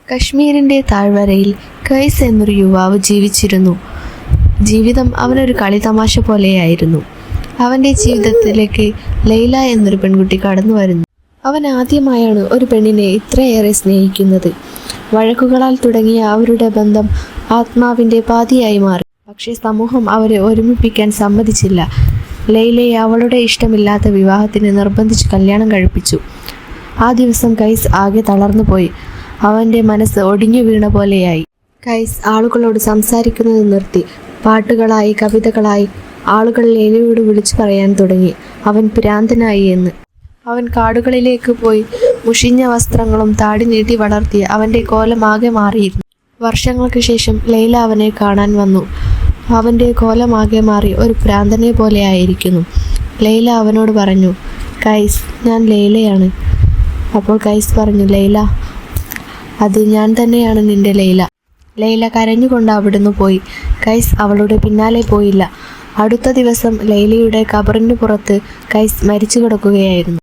കശ്മീരിൻ്റെ താഴ്വരയിൽ കൈസ് എന്നൊരു യുവാവ് ജീവിച്ചിരുന്നു. ജീവിതം അവനൊരു കളിതമാശ പോലെയായിരുന്നു. അവൻ്റെ ജീവിതത്തിലേക്ക് ലൈല എന്നൊരു പെൺകുട്ടി കടന്നു വരുന്നു. അവൻ ആദ്യമായാണ് ഒരു പെണ്ണിനെ ഇത്രയേറെ സ്നേഹിക്കുന്നത്. വഴക്കുകളാൽ തുടങ്ങിയ അവരുടെ ബന്ധം ആത്മാവിൻ്റെ പാതിയായി മാറി. പക്ഷേ സമൂഹം അവരെ ഒരുമിപ്പിക്കാൻ സമ്മതിച്ചില്ല. ലൈലയെ അവളുടെ ഇഷ്ടമില്ലാത്ത വിവാഹത്തിന് നിർബന്ധിച്ച് കല്യാണം കഴിപ്പിച്ചു. ആ ദിവസം കൈസ് ആകെ തളർന്നുപോയി. അവൻ്റെ മനസ്സ് ഒടിഞ്ഞു വീണ പോലെയായി. കൈസ് ആളുകളോട് സംസാരിക്കുന്നത് നിർത്തി. പാട്ടുകളായി കവിതകളായി ആളുകൾ ലൈലയോട് വിളിച്ചു പറയാൻ തുടങ്ങി അവൻ ഭ്രാന്തനായി എന്ന്. അവൻ കാടുകളിലേക്ക് പോയി മുഷിഞ്ഞ വസ്ത്രങ്ങളും താടി നീട്ടി വളർത്തിയ അവൻ്റെ കോലമാകെ മാറിയിരുന്നു. വർഷങ്ങൾക്ക് ശേഷം ലൈല അവനെ കാണാൻ വന്നു. അവൻ്റെ കോലമാകെ മാറി ഒരു ഭ്രാന്തനെ പോലെ ആയിരിക്കുന്നു. ലൈല അവനോട് പറഞ്ഞു, കൈസ്, ഞാൻ ലൈലയാണ്. അപ്പോൾ കൈസ് പറഞ്ഞു, ലൈല, അത് ഞാൻ തന്നെയാണ് നിന്റെ ലൈല. ലൈല കരഞ്ഞുകൊണ്ട് അവിടുന്ന് പോയി. കൈസ് അവളുടെ പിന്നാലെ പോയില്ല. അടുത്ത ദിവസം ലൈലയുടെ ഖബറിന് പുറത്ത് കൈസ് മരിച്ചു കിടക്കുകയായിരുന്നു.